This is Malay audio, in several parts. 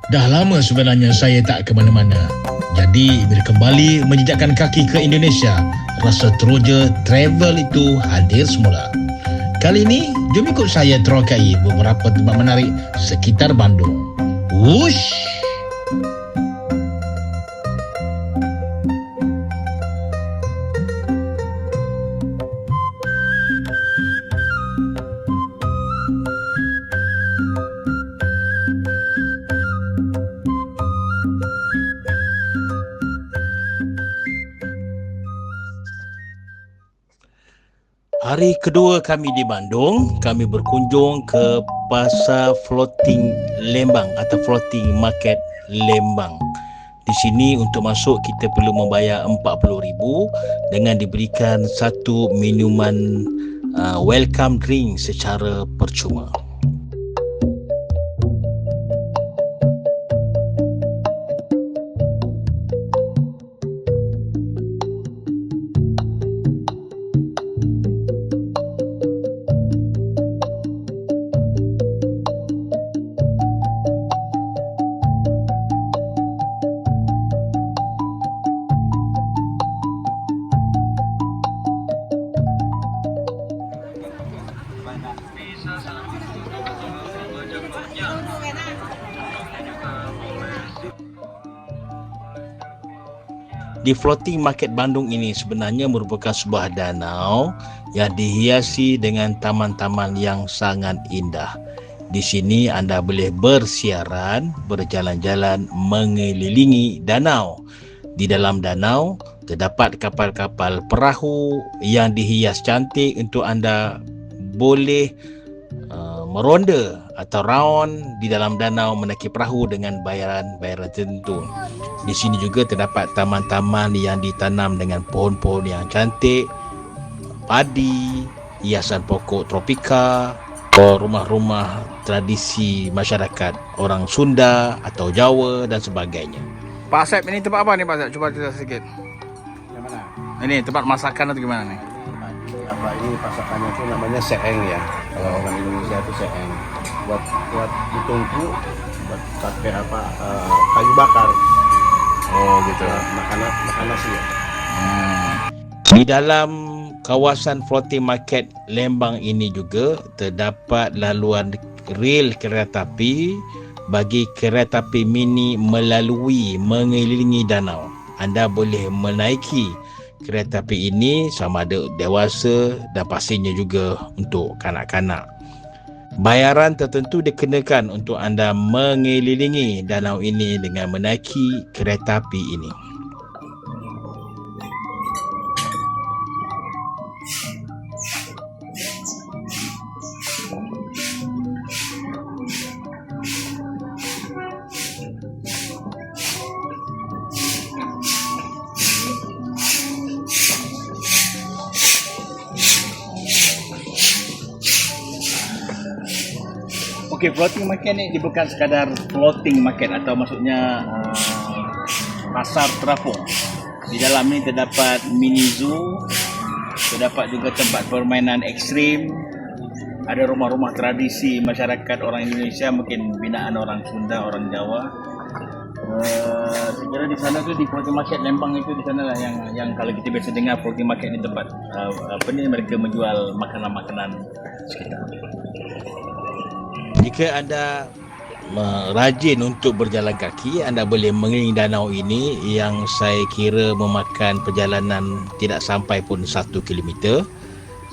Dah lama sebenarnya saya tak ke mana-mana. Jadi bila kembali menjejakkan kaki ke Indonesia, rasa teroja travel itu hadir semula. Kali ini, jom ikut saya terokai beberapa tempat menarik sekitar Bandung. Wush! Hari kedua kami di Bandung, kami berkunjung ke Pasar Floating Lembang atau Floating Market Lembang. Di sini untuk masuk kita perlu membayar RM40,000 dengan diberikan satu minuman welcome drink secara percuma. Di Floating Market Bandung ini sebenarnya merupakan sebuah danau yang dihiasi dengan taman-taman yang sangat indah. Di sini anda boleh bersiaran, berjalan-jalan mengelilingi danau. Di dalam danau terdapat kapal-kapal perahu yang dihias cantik untuk anda boleh meronda atau round di dalam danau menaiki perahu dengan bayaran-bayaran tertentu. Di sini juga terdapat taman-taman yang ditanam dengan pohon-pohon yang cantik, padi, hiasan pokok tropika, rumah-rumah tradisi masyarakat orang Sunda atau Jawa dan sebagainya. Pak Asep, ini tempat apa nih Pak Asep? Cuba cerita sedikit. Yang mana? Ini tempat masakan atau gimana nih? Apa ini pasakannya itu namanya seeng ya. Kalau orang Indonesia itu seeng. Buat ditungku, buat pakai kayu bakar. Oh gitu. Makan nasi ya. Di dalam kawasan Floating Market Lembang ini juga terdapat laluan rel kereta api bagi kereta api mini melalui mengelilingi danau. Anda boleh menaiki kereta api ini sama ada dewasa dan pastinya juga untuk kanak-kanak. Bayaran tertentu dikenakan untuk anda mengelilingi danau ini dengan menaiki kereta api ini. Okey, floating market ni dia bukan sekadar floating market atau maksudnya pasar terapung. Di dalam ni terdapat mini zoo, terdapat juga tempat permainan ekstrim, ada rumah-rumah tradisi masyarakat orang Indonesia, mungkin binaan orang Sunda, orang Jawa. Saya kira di sana tu di floating market Lembang itu di sana lah yang kalau kita biasa dengar floating market ni tempat mereka menjual makanan-makanan sekitar. Jika anda rajin untuk berjalan kaki, anda boleh mengelilingi danau ini yang saya kira memakan perjalanan tidak sampai pun 1 kilometer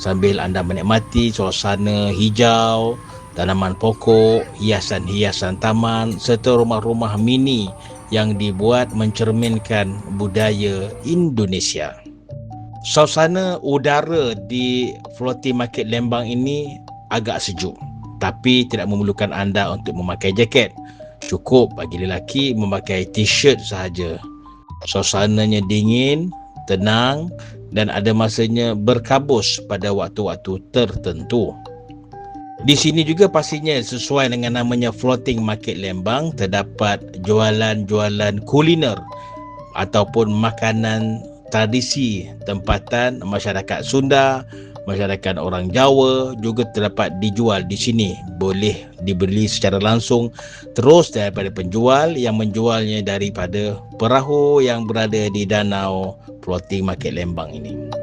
sambil anda menikmati suasana hijau, tanaman pokok, hiasan-hiasan taman serta rumah-rumah mini yang dibuat mencerminkan budaya Indonesia. Suasana udara di Floating Market Lembang ini agak sejuk, tapi tidak memerlukan anda untuk memakai jaket. Cukup bagi lelaki memakai t-shirt sahaja. Suasananya dingin, tenang dan ada masanya berkabus pada waktu-waktu tertentu. Di sini juga pastinya sesuai dengan namanya Floating Market Lembang, terdapat jualan-jualan kuliner ataupun makanan tradisi tempatan masyarakat Sunda, masyarakat orang Jawa juga terdapat dijual di sini. Boleh dibeli secara langsung terus daripada penjual yang menjualnya daripada perahu yang berada di Danau Floating Market Lembang ini.